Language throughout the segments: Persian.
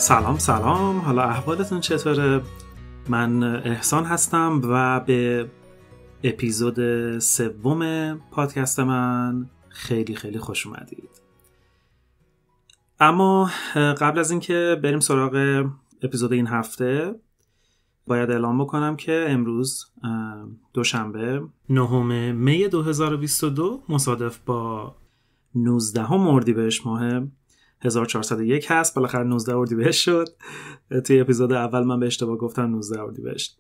سلام، حالا احوالتون چطوره؟ من احسان هستم و به اپیزود 3 پادکست من خیلی خوش اومدید. اما قبل از اینکه بریم سراغ اپیزود این هفته باید اعلام بکنم که امروز دوشنبه 9 می 2022 مصادف با 19 اردیبهشت ماه 1401 هست. بالاخره 19 اردیبهشت شد. توی اپیزود اول من به اشتباه گفتم 19 اردیبهشت.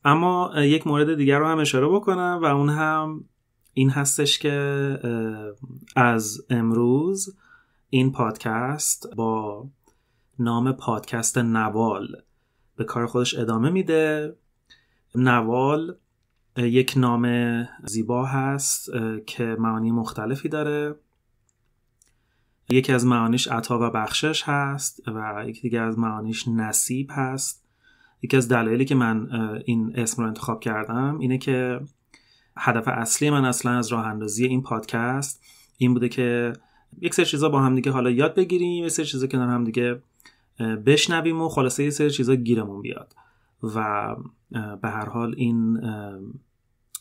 اما یک مورد دیگر رو هم اشاره بکنم و اون هم این هستش که از امروز این پادکست با نام پادکست نوال به کار خودش ادامه میده. نوال یک نام زیبا هست که معانی مختلفی داره. یکی از معانیش عطا و بخشش هست و یکی دیگه از معانیش نصیب هست. یکی از دلایلی که من این اسم رو انتخاب کردم اینه که هدف اصلی من اصلا از راه اندازی این پادکست این بوده که یک سری چیزا با هم دیگه حالا یاد بگیریم، یک سری چیزا کنار هم دیگه بشنویم و خلاصه یک سری چیزا گیرمون بیاد و به هر حال این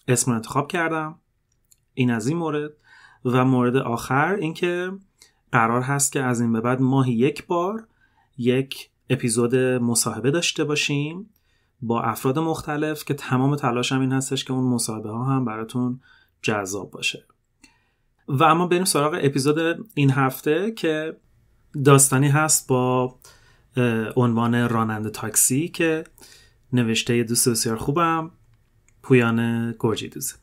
اسم رو انتخاب کردم. این از این مورد. و مورد آخر این که قرار هست که از این به بعد ماهی یک بار یک اپیزود مصاحبه داشته باشیم با افراد مختلف که تمام تلاشم این هستش که اون مصاحبه ها هم براتون جذاب باشه. و اما بریم سراغ اپیزود این هفته که داستانی هست با عنوان راننده تاکسی که نوشته دوست بسیار خوبم پویان گرجی دوزه.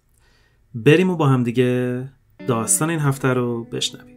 بریم و با هم دیگه داستان این هفته رو بشنویم.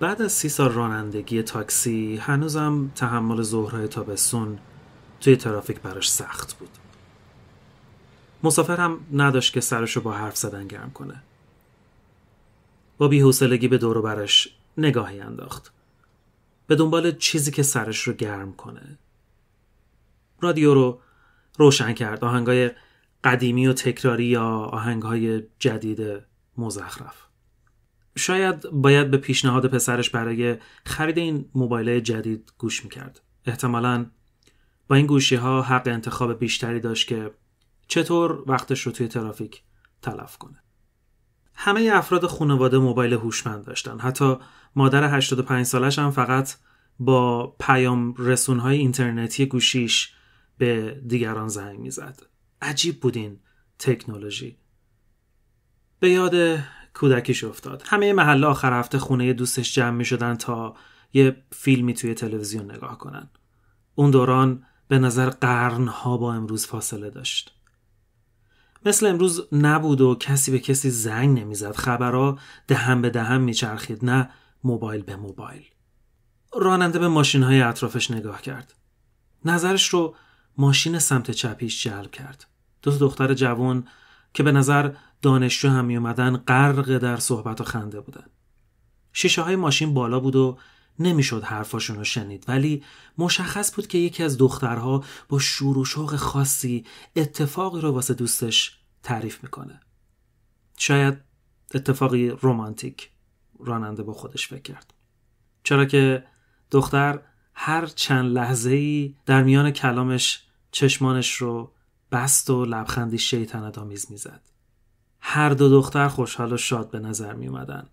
بعد از 30 سال رانندگی تاکسی هنوزم تحمل ظهرهای تابستون توی ترافیک براش سخت بود. مسافر هم نداشت که سرشو با حرف زدن گرم کنه. با بی‌حوصلگی به دور و برش نگاهی انداخت. به دنبال چیزی که سرش رو گرم کنه. رادیو رو روشن کرد. آهنگای قدیمی و تکراری یا آهنگای جدید مزخرف. شاید باید به پیشنهاد پسرش برای خرید این موبایل جدید گوش میکرد. احتمالاً با این گوشی ها حق انتخاب بیشتری داشت که چطور وقتش رو توی ترافیک تلف کنه. همه افراد خانواده موبایل هوشمند داشتن. حتی مادر 85 سالش هم فقط با پیام رسونهای اینترنتی گوشیش به دیگران زنگ میزد. عجیب بود این تکنولوژی. به یاد کودکیش افتاد. همه محله آخر هفته خونه دوستش جمع می شدن تا یه فیلمی توی تلویزیون نگاه کنن. اون دوران به نظر قرنها با امروز فاصله داشت. مثل امروز نبود و کسی به کسی زنگ نمیزد، خبرها دهن به دهن میچرخید، نه موبایل به موبایل. راننده به ماشین‌های اطرافش نگاه کرد. نظرش رو ماشین سمت چپیش جلب کرد. دو دختر جوان که به نظر دانشجو هم می اومدن غرق در صحبت و خنده بودن. شیشه های ماشین بالا بود و نمیشد حرفاشون رو شنید، ولی مشخص بود که یکی از دخترها با شور و شوق خاصی اتفاقی رو واسه دوستش تعریف میکنه. شاید اتفاقی رمانتیک، راننده با خودش فکر کرد. چرا که دختر هر چند لحظه‌ای در میان کلامش چشمانش رو بست و لبخندی شیطنت‌آمیز میزد. هر دو دختر خوشحال و شاد به نظر می اومدن.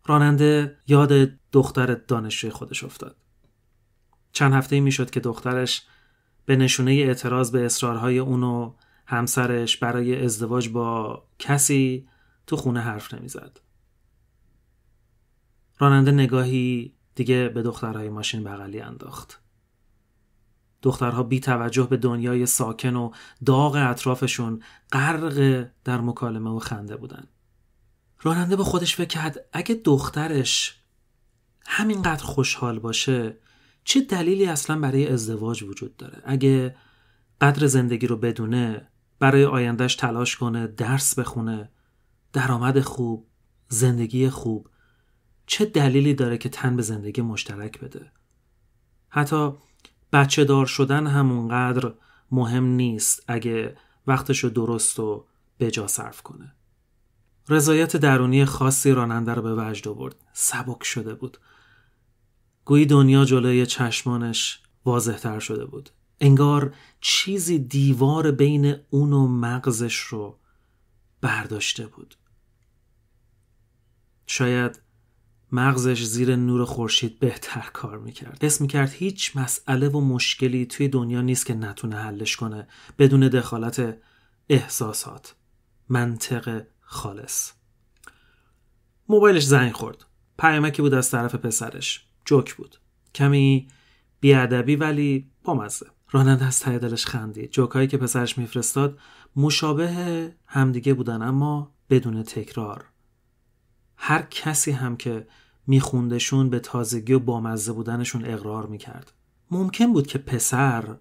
راننده یاد دختر دانشجوی خودش افتاد. چند هفته‌ای میشد که دخترش به نشونه اعتراض به اصرارهای اون و همسرش برای ازدواج با کسی تو خونه حرف نمیزد. راننده نگاهی دیگه به دخترهای ماشین بغلی انداخت. دخترها بی توجه به دنیای ساکن و داغ اطرافشون غرق در مکالمه و خنده بودن. راننده با خودش فکر کرد اگه دخترش همینقدر خوشحال باشه چه دلیلی اصلا برای ازدواج وجود داره؟ اگه قدر زندگی رو بدونه، برای آیندهش تلاش کنه، درس بخونه، درآمد خوب، زندگی خوب، چه دلیلی داره که تن به زندگی مشترک بده؟ حتی بچه دار شدن همونقدر مهم نیست اگه وقتشو درست و بجا صرف کنه. رضایت درونی خاصی راننده رو به وجد آورد. سبک شده بود. گویی دنیا جلوی چشمانش واضح تر شده بود. انگار چیزی دیوار بین اون و مغزش رو برداشته بود. شاید مغزش زیر نور خورشید بهتر کار میکرد. حس میکرد هیچ مسئله و مشکلی توی دنیا نیست که نتونه حلش کنه بدون دخالت احساسات. منطق خالص. موبایلش زنگ خورد. پیامکی بود از طرف پسرش. جوک بود. کمی بیادبی ولی بامزه. راننده از ته دلش خندید. جوکایی که پسرش میفرستاد مشابه همدیگه بودن اما بدون تکرار. هر کسی هم که میخوندشون به تازگی و بامزه بودنشون اقرار میکرد. ممکن بود که پسر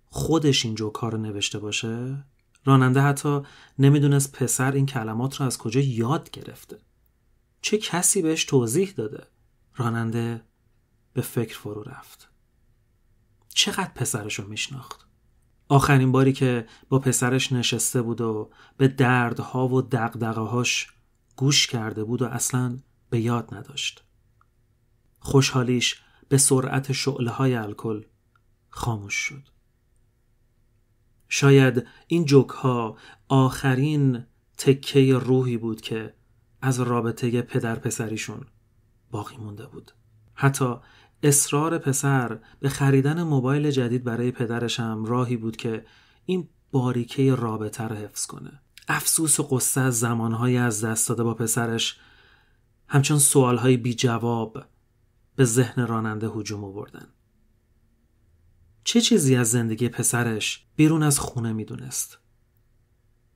خودش این جوکا رو نوشته باشه؟ راننده حتی نمیدونست پسر این کلمات رو از کجا یاد گرفته. چه کسی بهش توضیح داده؟ راننده به فکر فرو رفت. چقدر پسرش رو میشناخت؟ آخرین باری که با پسرش نشسته بود و به دردها و دغدغه‌هاش گوش کرده بود و اصلاً به یاد نداشت. خوشحالیش به سرعت شعله‌های الکل خاموش شد. شاید این جوک‌ها آخرین تکه روحی بود که از رابطه پدر پسریشون باقی مونده بود. حتی اصرار پسر به خریدن موبایل جدید برای پدرش هم راهی بود که این باریکه رابطه رو حفظ کنه. افسوس و قصه از زمانهای از دست داده با پسرش همچون سوالهای بی جواب به ذهن راننده هجوم آوردن. چه چیزی از زندگی پسرش بیرون از خونه میدونست؟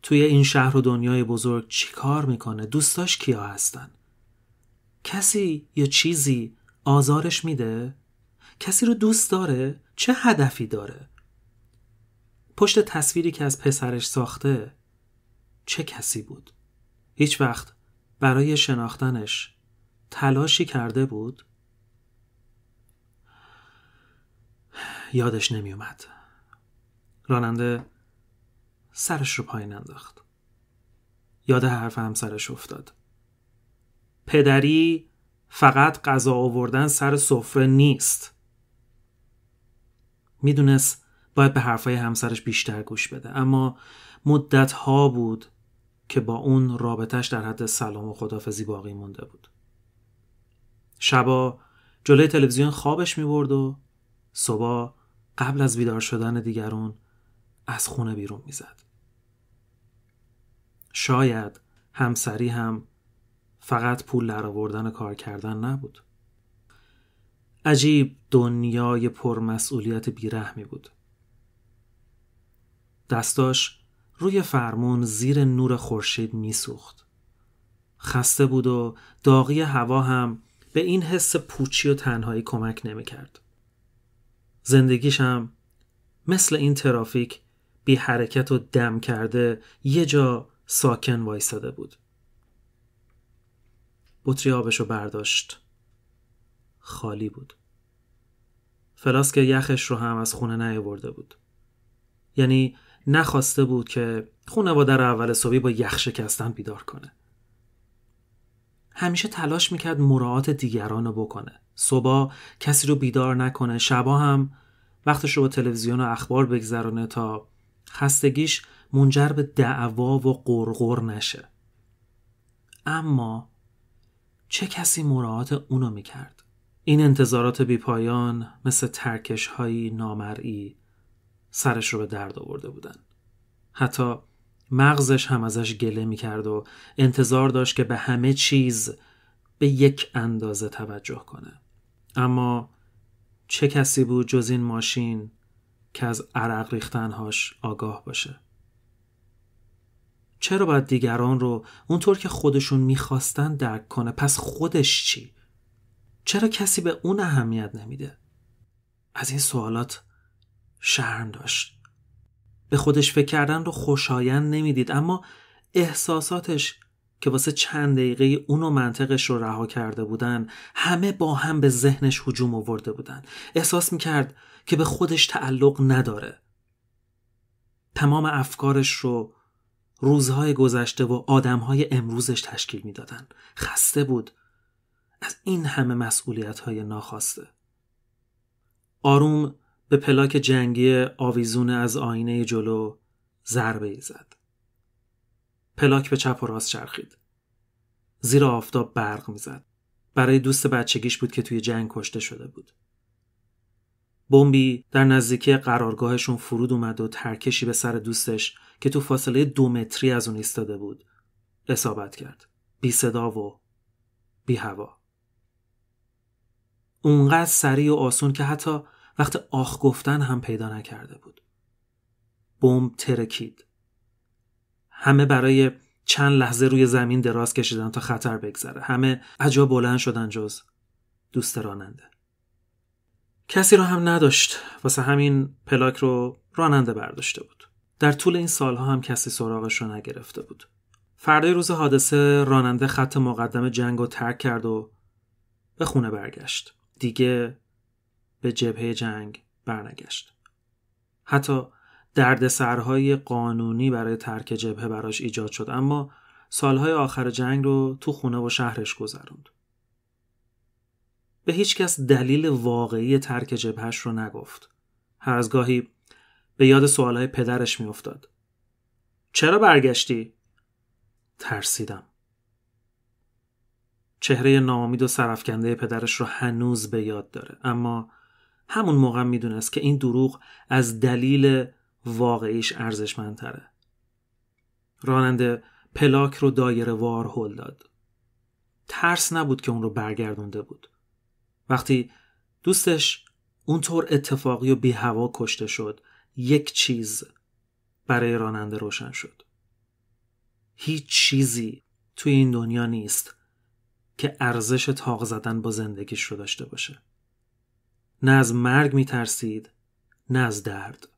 توی این شهر و دنیای بزرگ چی کار میکنه؟ دوستاش کیا هستن؟ کسی یا چیزی آزارش میده؟ کسی رو دوست داره؟ چه هدفی داره؟ پشت تصویری که از پسرش ساخته چه کسی بود؟ هیچ وقت برای شناختنش تلاشی کرده بود؟ یادش نمی اومد. راننده سرش رو پایین انداخت. یاد حرف همسرش افتاد. پدری فقط غذا آوردن سر سفره نیست. میدونست باید به حرفای همسرش بیشتر گوش بده، اما مدت‌ها بود که با اون رابطش در حد سلام و خداحافظی باقی مونده بود. شبا جلوی تلویزیون خوابش می‌برد و صبح قبل از بیدار شدن دیگرون از خونه بیرون می‌زد. شاید همسری هم فقط پول درآوردن کار کردن نبود. عجیب دنیای پرمسئولیت بیرحمی بود. دستاش روی فرمون زیر نور خورشید میسوخت. خسته بود و داغی هوا هم به این حس پوچی و تنهایی کمک نمی‌کرد. زندگیش هم مثل این ترافیک بی حرکت و دم کرده یه جا ساکن وایساده بود. بطری آبشو برداشت. خالی بود. فلاسک یخش رو هم از خونه نیاورده بود. یعنی نخواسته بود که خانواده رو اول صبحی با یخ شکستن بیدار کنه. همیشه تلاش میکرد مراعات دیگران رو بکنه. صبح کسی رو بیدار نکنه، شبا هم وقتش رو با تلویزیون و اخبار بگذرونه تا خستگیش منجر به دعوا و غرغر نشه. اما چه کسی مراعات اونو میکرد؟ این انتظارات بیپایان مثل ترکش هایی نامرئی سرش رو به درد آورده بودن. حتی مغزش هم ازش گله میکرد و انتظار داشت که به همه چیز به یک اندازه توجه کنه. اما چه کسی بود جز این ماشین که از عرق ریختنهاش آگاه باشه؟ چرا باید دیگران رو اونطور که خودشون میخواستن درک کنه؟ پس خودش چی؟ چرا کسی به اون اهمیت نمیده؟ از این سوالات شرم داشت. به خودش فکر کردن رو خوشایند نمیدید، اما احساساتش که واسه چند دقیقه اونو منطقش رو رها کرده بودن همه با هم به ذهنش هجوم آورده بودن. احساس میکرد که به خودش تعلق نداره. تمام افکارش رو روزهای گذشته و آدمهای امروزش تشکیل میدادن. خسته بود از این همه مسئولیت‌های ناخواسته. آروم به پلاک جنگی آویزون از آینه جلو ضربه‌ای زد. پلاک به چپ و راست چرخید. زیر آفتاب برق میزد. برای دوست بچگیش بود که توی جنگ کشته شده بود. بمبی در نزدیکی قرارگاهشون فرود اومد و ترکشی به سر دوستش که تو فاصله 2 متری از اون ایستاده بود اصابت کرد. بی صدا و بی هوا. اونقدر سریع و آسون که حتی وقت آخ گفتن هم پیدا نکرده بود. بمب ترکید. همه برای چند لحظه روی زمین دراز کشیدن تا خطر بگذره. همه عجا بلند شدن جز دوست راننده. کسی رو هم نداشت، واسه همین پلاک رو راننده برداشته بود. در طول این سالها هم کسی سراغش رو نگرفته بود. فردای روز حادثه راننده خط مقدم جنگ رو ترک کرد و به خونه برگشت. دیگه به جبهه جنگ برنگشت. حتی دردسرهای قانونی برای ترک جبهه براش ایجاد شد، اما سالهای آخر جنگ رو تو خونه و شهرش گذروند. به هیچ کس دلیل واقعی ترک جبهش رو نگفت. هر از گاهی به یاد سوالهای پدرش میافتاد. چرا برگشتی؟ ترسیدم. چهره ناامید و سرفکنده پدرش رو هنوز به یاد داره، اما همون موقع میدونست که این دروغ از دلیل واقعیش ارزشمندتره. راننده پلاک رو دایره وار هل داد. ترس نبود که اون رو برگردونده بود. وقتی دوستش اونطور اتفاقی و بی هوا کشته شد، یک چیز برای راننده روشن شد. هیچ چیزی توی این دنیا نیست که ارزش تاق زدن با زندگیش رو داشته باشه. نه از مرگ میترسید، نه از درد.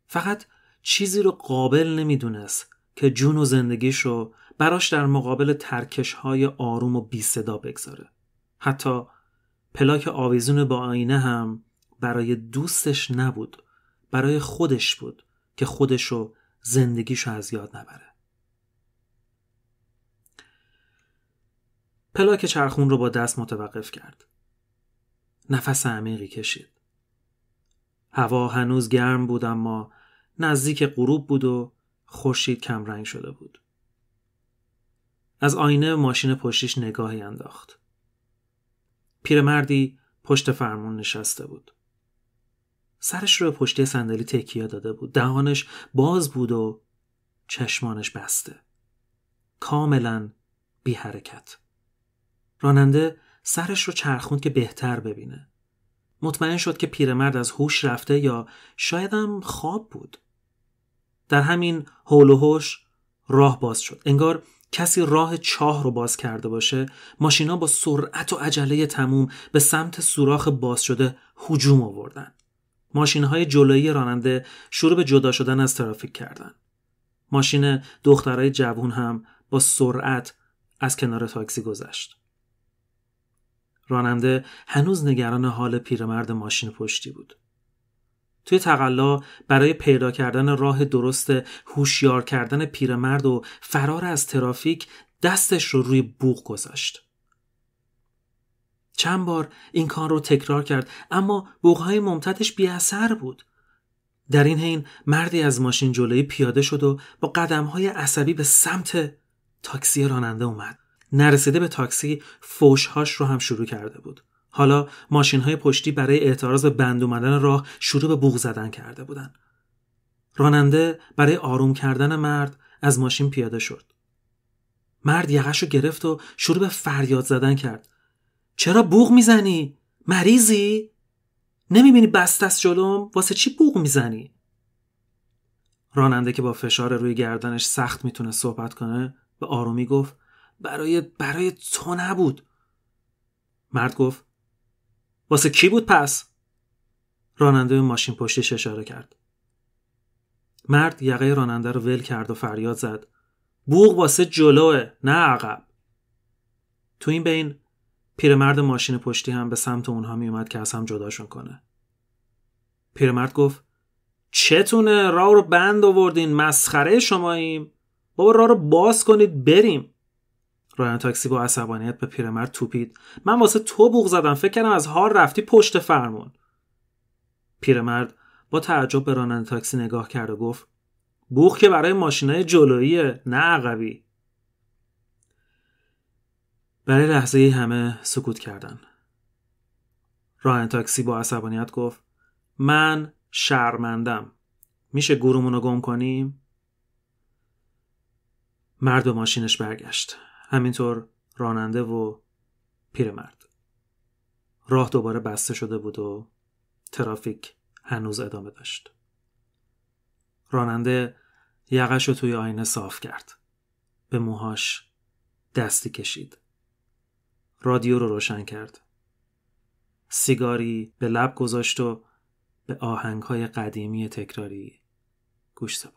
فقط چیزی رو قابل نمیدونست که جون و زندگیش رو براش در مقابل ترکش‌های آروم و بی صدا بگذاره. حتی پلاک آویزون با آینه هم برای دوستش نبود، برای خودش بود که خودش و زندگیش رو از یاد نبره. پلاک چرخون رو با دست متوقف کرد. نفس عمیقی کشید. هوا هنوز گرم بود، اما نزدیک غروب بود و خورشید کم رنگ شده بود. از آینه ماشین پشتیش نگاهی انداخت. پیرمردی پشت فرمون نشسته بود. سرش رو به پشتی صندلی تکیه داده بود. دهانش باز بود و چشمانش بسته. کاملا بی حرکت. راننده سرش رو چرخوند که بهتر ببینه. مطمئن شد که پیرمرد از هوش رفته یا شاید هم خواب بود. در همین هول و هوش راه باز شد. انگار کسی راه چاه رو باز کرده باشه. ماشینا با سرعت و عجله تموم به سمت سوراخ باز شده هجوم آوردن. ماشین‌های جلویی راننده شروع به جدا شدن از ترافیک کردن. ماشین دخترای جوون هم با سرعت از کنار تاکسی گذشت. راننده هنوز نگران حال پیرمرد ماشین پشتی بود. توی تقلا برای پیدا کردن راه درست هوشیار کردن پیرمرد و فرار از ترافیک دستش رو روی بوق گذاشت. چند بار این کار رو تکرار کرد اما بوق‌های ممتدش بی اثر بود. در این حین مردی از ماشین جلویی پیاده شد و با قدم‌های عصبی به سمت تاکسی راننده اومد. نرسیده به تاکسی فوش‌هاش رو هم شروع کرده بود. حالا ماشین‌های پشتی برای اعتراض به بند اومدن راه شروع به بوق زدن کرده بودن. راننده برای آروم کردن مرد از ماشین پیاده شد. مرد یقه‌شو گرفت و شروع به فریاد زدن کرد. چرا بوق میزنی؟ مریضی؟ نمیبینی بسته است جلوم؟ واسه چی بوق میزنی؟ راننده که با فشار روی گردنش سخت میتونه صحبت کنه به آرومی گفت برای تو نبود. مرد گفت واسه کی بود پس؟ راننده به ماشین پشتیش اشاره کرد. مرد یقه راننده رو ول کرد و فریاد زد بوق واسه جلوه نه عقب. تو این بین پیرمرد ماشین پشتی هم به سمت اونها می اومد که از هم جداشون کنه. پیرمرد گفت چتونه راه رو بند آوردین؟ مسخره شماییم؟ بابا راه رو باز کنید بریم. راننده تاکسی با عصبانیت به پیرمرد توپید من واسه تو بوق زدم، فکر کردم از حال رفتی پشت فرمون. پیرمرد با تعجب به راننده تاکسی نگاه کرد و گفت بوق که برای ماشینای جلوییه نه عقبی. برای لحظه‌ای همه سکوت کردن. راننده تاکسی با عصبانیت گفت من شرمندم، میشه گورمونو گم کنیم؟ مرد به ماشینش برگشت. همینطور راننده و پیرمرد. راه دوباره بسته شده بود و ترافیک هنوز ادامه داشت. راننده یقه‌شو توی آینه صاف کرد. به موهاش دستی کشید. رادیو رو روشن کرد. سیگاری به لب گذاشت و به آهنگ‌های قدیمی تکراری گوش سپرد.